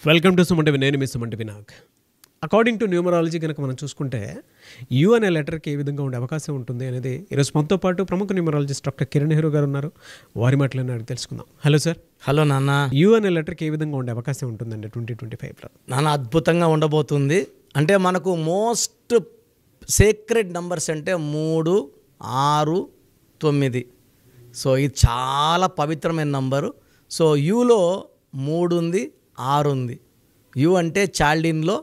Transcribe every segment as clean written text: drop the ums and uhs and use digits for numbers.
Welcome to సుమంటివి. నేను మీ సుమంటి వినాగ్. అకార్డింగ్ టు న్యూమరాలజీ కనుక మనం చూసుకుంటే యు అనే లెటర్కి ఏ విధంగా ఉండే అవకాశం ఉంటుంది అనేది ఈరోజు మనతో పాటు ప్రముఖ న్యూమరాలజిస్ట్ డాక్టర్ కిరణ్ నెహ్రూ గారు ఉన్నారు. వారి మాటలను అడిగి తెలుసుకుందాం. Hello sir. హలో నాన్న. యు అనే లెటర్కి ఏ విధంగా ఉండే అవకాశం ఉంటుందండి 2025లో? నాన్న అద్భుతంగా ఉండబోతుంది. అంటే మనకు మోస్ట్ సేక్రెడ్ నంబర్స్ అంటే 3, 6, 9. సో ఇది చాలా పవిత్రమైన నంబరు. సో యూలో 3 ఉంది, 6 ఉంది. యు అంటే చాల్డిన్లో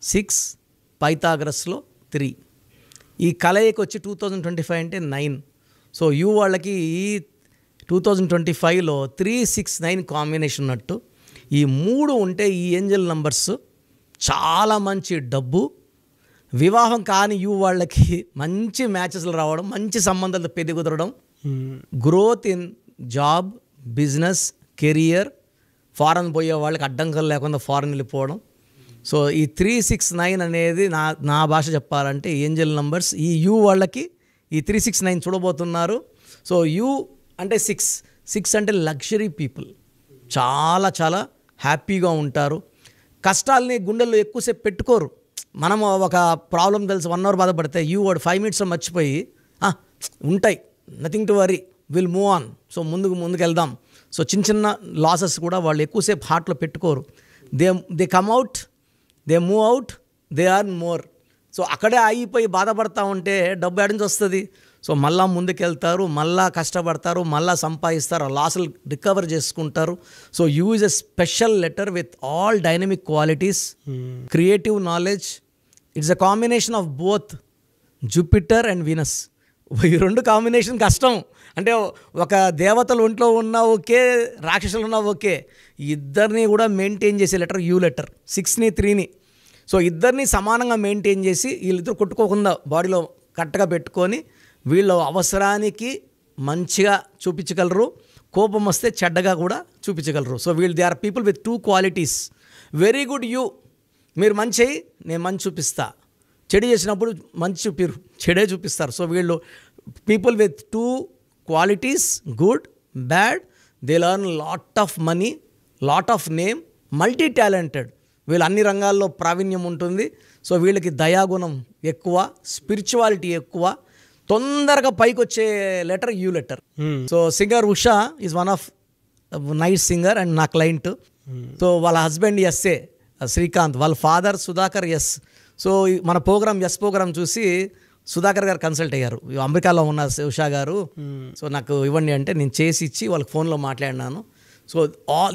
6, పైథాగరస్లో 3. ఈ కలయిక వచ్చి 2025 అంటే 9. సో యు వాళ్ళకి ఈ 2025లో 3, 6, 9 కాంబినేషన్ ఉన్నట్టు ఈ 3 ఉంటే ఈ ఏంజల్ నంబర్స్ చాలా మంచి డబ్బు, వివాహం కాని యు వాళ్ళకి మంచి మ్యాచెస్లు రావడం, మంచి సంబంధాలు పెళ్లి కుదరడం, growth in job, business, career, foreign పోయే వాళ్ళకి అడ్డంకులు లేకుండా ఫారెన్ వెళ్ళిపోవడం. సో ఈ 3, 6, 9 అనేది నా భాష చెప్పాలంటే ఏంజల్ నంబర్స్. ఈ యు వాళ్ళకి ఈ 3, 6, 9 చూడబోతున్నారు. సో యు అంటే 6 అంటే లగ్జరీ పీపుల్, చాలా చాలా హ్యాపీగా ఉంటారు. కష్టాలని గుండెల్లో ఎక్కువసేపు పెట్టుకోరు. మనం ఒక ప్రాబ్లం తెలిసి 1 అవర్ బాధపడితే యు వాడు 5 మినిట్స్లో మర్చిపోయి ఉంటాయి, nothing to worry, will move on. So ముందుకు వెళ్దాం. సో చిన్న లాసెస్ కూడా వాళ్ళు ఎక్కువసేపు హార్ట్లో పెట్టుకోరు. They come out, they move out, they are more. So అక్కడే ఆగిపోయి బాధపడతా ఉంటే డబ్బు ఎడ నుంచి వస్తుంది? సో మళ్ళా ముందుకెళ్తారు, మళ్ళా కష్టపడతారు, మళ్ళా సంపాదిస్తారు, లాసులు రికవర్ చేసుకుంటారు. So use a special letter with all dynamic qualities, creative knowledge. It's a combination of both Jupiter and Venus. ఈ 2 కాంబినేషన్ కష్టం. అంటే ఒక దేవతలు ఒంట్లో ఉన్నా ఓకే, రాక్షసులు ఉన్నా ఓకే, ఇద్దరిని కూడా మెయింటైన్ చేసే లెటర్ యూ లెటర్. 6ని 3ని. సో ఇద్దరిని సమానంగా మెయింటైన్ చేసి వీళ్ళిద్దరు కొట్టుకోకుండా బాడీలో కరెక్ట్గా పెట్టుకొని వీళ్ళ అవసరానికి మంచిగా చూపించగలరు, కోపం వస్తే చెడ్డగా కూడా చూపించగలరు. సో వీళ్ళు they are people with 2 qualities. Very good you, మీరు మంచి, నేను మంచి చూపిస్తా. చెడు చేసినప్పుడు మంచి చూపిరు, చెడే చూపిస్తారు. సో వీళ్ళు people with 2 qualities, good, bad. They learn lot of money, lot of name, multi talented. వీళ్ళు అన్ని రంగాల్లో ప్రావీణ్యం ఉంటుంది. సో వీళ్ళకి దయాగుణం ఎక్కువ, స్పిరిచువాలిటీ ఎక్కువ, తొందరగా పైకి వచ్చే letter U letter. So singer Usha is one of nice singer and నా క్లయింట్. సో వాళ్ళ హస్బెండ్ ఎస్ఏ శ్రీకాంత్, వాళ్ళ ఫాదర్ సుధాకర్ ఎస్. సో మన ప్రోగ్రామ్ చూసి సుధాకర్ గారు కన్సల్ట్ అయ్యారు. అమెరికాలో ఉన్న ఉషా గారు, సో నాకు ఇవ్వండి అంటే నేను చేసి ఇచ్చి వాళ్ళకి ఫోన్లో మాట్లాడినాను. So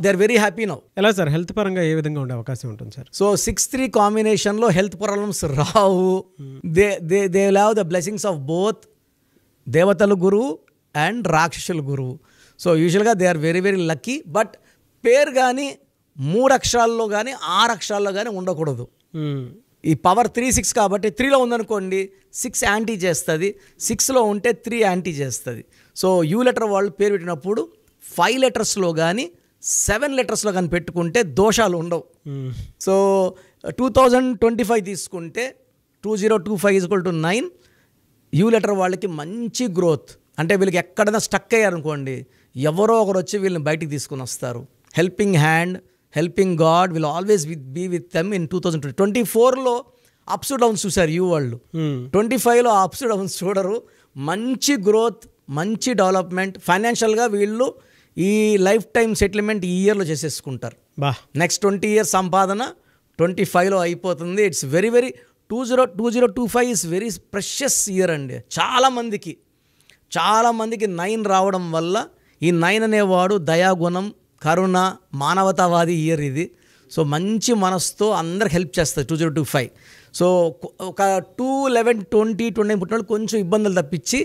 they are very happy now. ఎలా సార్, హెల్త్ పరంగా ఏ విధంగా ఉండే అవకాశం ఉంటుంది సార్? సో 6-3 కాంబినేషన్లో హెల్త్ ప్రాబ్లమ్స్ రావు. They have the blessings of both దేవతల గురువు అండ్ రాక్షసుల గురువు. సో యూజువల్గా they are very very lucky. But పేరు కానీ 3 అక్షరాల్లో కానీ 6 అక్షరాల్లో కానీ ఉండకూడదు. ఈ పవర్ 3, 6 కాబట్టి 3లో ఉందనుకోండి 6 యాంటీ చేస్తుంది, 6లో ఉంటే 3 యాంటీ చేస్తుంది. సో యూ లెటర్ వాళ్ళు పేరు పెట్టినప్పుడు 5 లెటర్స్లో కానీ 7 లెటర్స్లో కానీ పెట్టుకుంటే దోషాలు ఉండవు. సో 2025 తీసుకుంటే 2025 = 9. యూ లెటర్ వాళ్ళకి మంచి గ్రోత్. అంటే వీళ్ళకి ఎక్కడైనా స్టక్ అయ్యారనుకోండి, ఎవరో ఒకరు వచ్చి వీళ్ళని బయటికి తీసుకుని వస్తారు. Helping hand, helping God will always be with them in 2024లో అప్స్ డౌన్స్ చూశారు యూ వాళ్ళు. 25లో అప్స్ డౌన్స్ చూడరు. మంచి గ్రోత్, మంచి డెవలప్మెంట్. ఫైనాన్షియల్గా వీళ్ళు ఈ లైఫ్ టైం సెటిల్మెంట్ ఈ ఇయర్లో చేసేసుకుంటారు. నెక్స్ట్ 20 ఇయర్స్ సంపాదన 25లో అయిపోతుంది. It's very very 2025 is very precious year అండి. చాలామందికి 9 రావడం వల్ల, ఈ 9 అనేవాడు దయాగుణం, కరుణ, మానవతావాది ఇయర్ ఇది. సో మంచి మనసుతో అందరికి హెల్ప్ చేస్తుంది 2025. సో ఒక 2, 11, 20, 29 పుట్టిన కొంచెం ఇబ్బందులు తప్పించి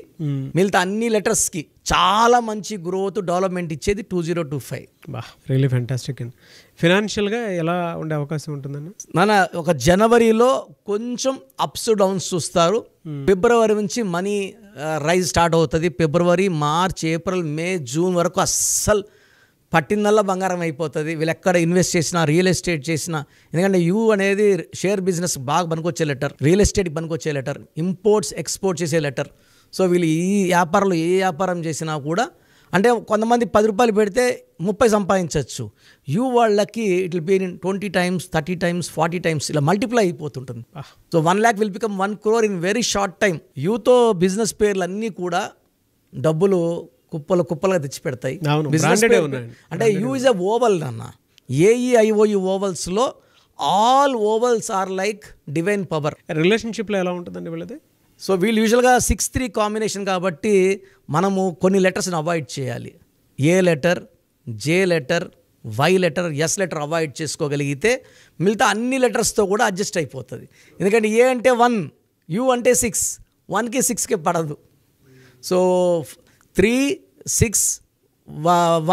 మిగతా అన్ని లెటర్స్కి చాలా మంచి గ్రోత్, డెవలప్మెంట్ ఇచ్చేది 2025. Really fantastic. అండ్ ఫినాన్షియల్గా ఎలా ఉండే అవకాశం ఉంటుందన్న? నాన్న ఒక జనవరిలో కొంచెం అప్స్ డౌన్స్ చూస్తారు. ఫిబ్రవరి నుంచి మనీ రైజ్ స్టార్ట్ అవుతుంది. ఫిబ్రవరి, మార్చ్, ఏప్రిల్, మే, జూన్ వరకు అస్సలు పట్టిందల్లా బంగారం అయిపోతుంది. వీళ్ళు ఎక్కడ ఇన్వెస్ట్ చేసినా, రియల్ ఎస్టేట్ చేసినా, ఎందుకంటే యూ అనేది షేర్ బిజినెస్ బాగా పనికొచ్చే లెటర్, రియల్ ఎస్టేట్కి పనికొచ్చే లెటర్, ఇంపోర్ట్స్ ఎక్స్పోర్ట్ చేసే లెటర్. సో వీళ్ళు ఈ వ్యాపారంలో ఏ వ్యాపారం చేసినా కూడా అంటే కొంతమంది 10 రూపాయలు పెడితే 30 సంపాదించవచ్చు. యూ వాళ్ళకి it will be in 20 times, 30 times, 40 times ఇలా మల్టిప్లై అయిపోతుంటుంది. So 1 lakh will become 1 crore in very short time. యూతో బిజినెస్ పేర్లు అన్నీ కూడా డబ్బులు కుప్పలుగా తెచ్చి పెడతాయి. అంటే యూ ఇస్ ఎ ఓవల్ అన్న. AEIOU ఓవల్స్లో all vowels are like divine power. రిలేషన్షిప్లో ఎలా ఉంటుందండి వీళ్ళది? సో వీళ్ళు యూజువల్గా 6-3 కాంబినేషన్ కాబట్టి మనము కొన్ని లెటర్స్ని అవాయిడ్ చేయాలి. A letter, J letter, Y letter, S letter avoid చేసుకోగలిగితే మిగతా అన్ని లెటర్స్తో కూడా అడ్జస్ట్ అయిపోతుంది. ఎందుకంటే ఏ అంటే 1, యూ అంటే 6, 1కి 6కి పడదు. సో 3, 6,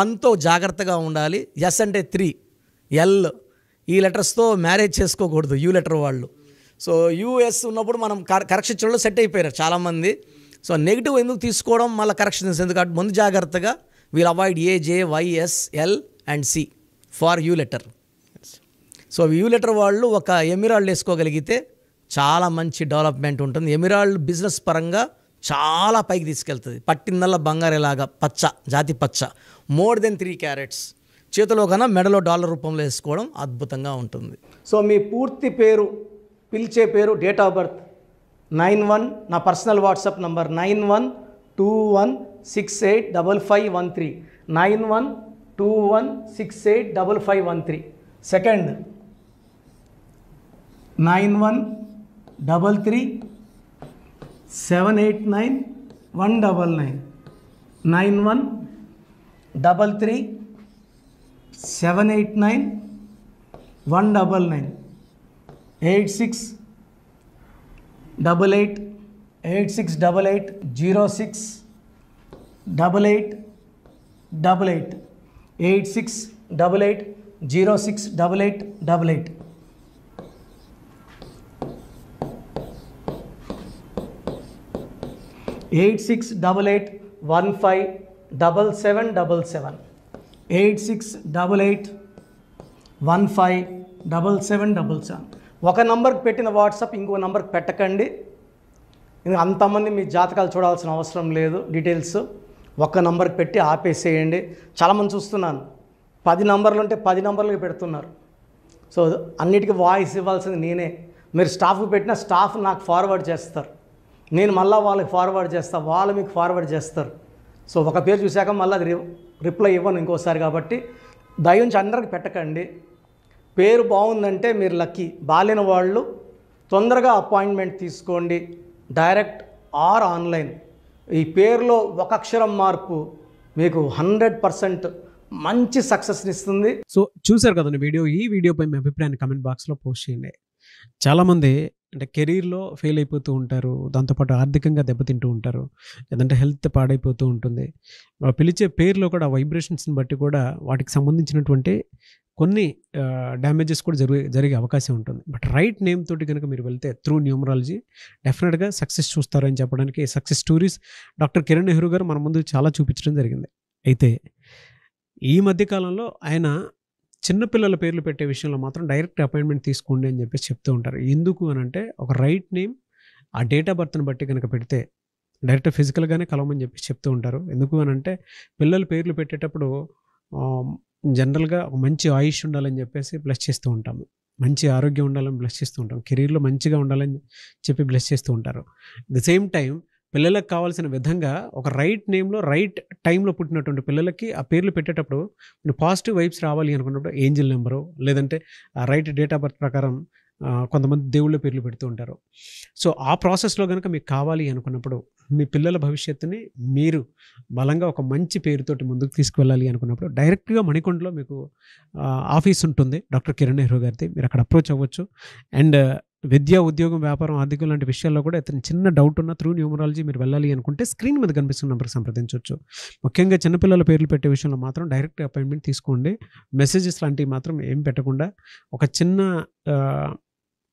1తో జాగ్రత్తగా ఉండాలి. ఎస్ అంటే 3, ఎల్ ఈ లెటర్స్తో మ్యారేజ్ చేసుకోకూడదు యూ లెటర్ వాళ్ళు. సో యూఎస్ ఉన్నప్పుడు మనం కరెక్షన్ చేయడంలో సెట్ అయిపోయారు చాలామంది. సో నెగిటివ్ ఎందుకు తీసుకోవడం, మళ్ళీ కరెక్షన్స్ ఎందుకంటే ముందు జాగ్రత్తగా we'll avoid A, J, Y, S, L and C for U letter. So U letter వాళ్ళు ఒక ఎమిరాల్డ్ వేసుకోగలిగితే చాలా మంచి డెవలప్మెంట్ ఉంటుంది. ఎమిరాల్డ్ బిజినెస్ పరంగా చాలా పైకి తీసుకెళ్తుంది. పట్టిందల్లా బంగారేలాగా పచ్చ, జాతి పచ్చ, మోర్ దెన్ 3 carats. చేతిలో కన్నా మెడలో డాలర్ రూపంలో వేసుకోవడం అద్భుతంగా ఉంటుంది. సో మీ పూర్తి పేరు, పిలిచే పేరు, డేట్ ఆఫ్ బర్త్ 91, నా personal WhatsApp number 9121685513, 9121685513. Second 9133789199, 9133789199, 8688068888, 8688068888. Eight six double eight 157777, 8688157777. ఒక నంబర్కి పెట్టిన వాట్సాప్ ఇంకో నంబర్కి పెట్టకండి. అంతమంది మీ జాతకాలు చూడాల్సిన అవసరం లేదు. డీటెయిల్స్ ఒక్క నంబర్కి పెట్టి ఆపేసేయండి. చాలామంది చూస్తున్నాను 10 నంబర్లు ఉంటే 10 నంబర్లకి పెడుతున్నారు. సో అన్నిటికీ వాయిస్ ఇవ్వాల్సింది నేనే. మీరు స్టాఫ్కి పెట్టిన స్టాఫ్ నాకు ఫార్వర్డ్ చేస్తారు, నేను మళ్ళీ వాళ్ళకి ఫార్వర్డ్ చేస్తాను, వాళ్ళు మీకు ఫార్వర్డ్ చేస్తారు. సో ఒక పేరు చూశాక మళ్ళీ అది రిప్లై ఇవ్వను ఇంకోసారి. కాబట్టి దయించి అందరికి పెట్టకండి. పేరు బాగుందంటే మీరు లక్కీ. బాలేని వాళ్ళు తొందరగా అపాయింట్మెంట్ తీసుకోండి, డైరెక్ట్ ఆర్ ఆన్లైన్. ఈ పేరులో ఒక అక్షరం మార్పు మీకు 100% మంచి సక్సెస్ని ఇస్తుంది. సో చూశారు కదండి వీడియో. ఈ వీడియోపై మీ అభిప్రాయాన్ని కమెంట్ బాక్స్లో పోస్ట్ చేయండి. చాలామంది అంటే కెరీర్లో ఫెయిల్ అయిపోతూ ఉంటారు, దాంతోపాటు ఆర్థికంగా దెబ్బతింటూ ఉంటారు, లేదంటే హెల్త్ పాడైపోతూ ఉంటుంది. పిలిచే పేరులో కూడా వైబ్రేషన్స్ని బట్టి కూడా వాటికి సంబంధించినటువంటి కొన్ని డ్యామేజెస్ కూడా జరిగే అవకాశం ఉంటుంది. బట్ రైట్ నేమ్ తోటి కనుక మీరు వెళ్తే త్రూ న్యూమరాలజీ డెఫినెట్గా సక్సెస్ చూస్తారని చెప్పడానికి success stories doctor Kiran Nehru గారు మన ముందు చాలా చూపించడం జరిగింది. అయితే ఈ మధ్యకాలంలో ఆయన చిన్నపిల్లల పేర్లు పెట్టే విషయంలో మాత్రం డైరెక్ట్ అపాయింట్మెంట్ తీసుకోండి అని చెప్పేసి చెప్తూ ఉంటారు. ఎందుకు అని అంటే ఒక రైట్ నేమ్ ఆ డేట్ ఆఫ్ బర్త్ని బట్టి కనుక పెడితే డైరెక్ట్ ఫిజికల్గానే కలవమని చెప్పేసి చెప్తూ ఉంటారు. ఎందుకు అని అంటే పిల్లల పేర్లు పెట్టేటప్పుడు జనరల్గా మంచి ఆయుష్ ఉండాలని చెప్పేసి బ్లెస్ చేస్తూ ఉంటాము, మంచి ఆరోగ్యం ఉండాలని బ్లెస్ చేస్తూ ఉంటాం, కెరీర్లో మంచిగా ఉండాలని చెప్పి బ్లెస్ చేస్తూ ఉంటారు. ద సేమ్ టైం పిల్లలకు కావాల్సిన విధంగా ఒక రైట్ నేమ్లో రైట్ టైంలో పుట్టినటువంటి పిల్లలకి ఆ పేర్లు పెట్టేటప్పుడు పాజిటివ్ వైబ్స్ రావాలి అనుకున్నప్పుడు ఏంజిల్ నెంబరు లేదంటే రైట్ డేట్ ఆఫ్ బర్త్ ప్రకారం కొంతమంది దేవుళ్ళ పేర్లు పెడుతూ ఉంటారు. సో ఆ ప్రాసెస్లో కనుక మీకు కావాలి అనుకున్నప్పుడు మీ పిల్లల భవిష్యత్తుని మీరు బలంగా ఒక మంచి పేరుతోటి ముందుకు తీసుకువెళ్ళాలి అనుకున్నప్పుడు డైరెక్ట్గా మణికొండలో మీకు ఆఫీస్ ఉంటుంది డాక్టర్ కిరణ్ నెహ్రూ గారిది. మీరు అక్కడ అప్రోచ్ అవ్వచ్చు. అండ్ విద్య, ఉద్యోగం, వ్యాపారం, ఆర్థికం లాంటి విషయాల్లో కూడా అతను చిన్న డౌట్ ఉన్న త్రూ న్యూమరాలజీ మీరు వెళ్ళాలి అనుకుంటే స్క్రీన్ మీద కనిపిస్తున్న నెంబర్కి సంప్రదించవచ్చు. ముఖ్యంగా చిన్నపిల్లల పేర్లు పెట్టే విషయంలో మాత్రం డైరెక్ట్ అపాయింట్మెంట్ తీసుకోండి. మెసేజెస్ లాంటివి మాత్రం ఏం పెట్టకుండా ఒక చిన్న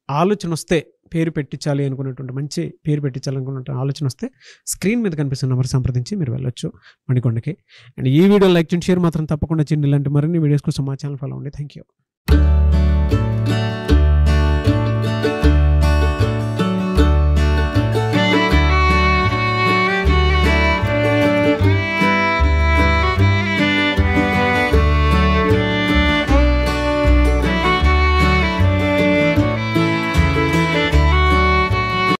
ఆలోచన వస్తే పేరు పెట్టించాలి అనుకున్నటువంటి మంచి పేరు పెట్టించాలనుకున్న ఆలోచన వస్తే స్క్రీన్ మీద కనిపిస్తున్న నెంబర్ సంప్రదించి మీరు వెళ్ళొచ్చు మణికొండకి. అండ్ ఈ వీడియో లైక్ చేయండి, షేర్ మాత్రం తప్పకుండా చేయండి. ఇలాంటి మరిన్ని వీడియోస్ కోసం మా ఛానల్ ఫాలో అవ్వండి. Thank you.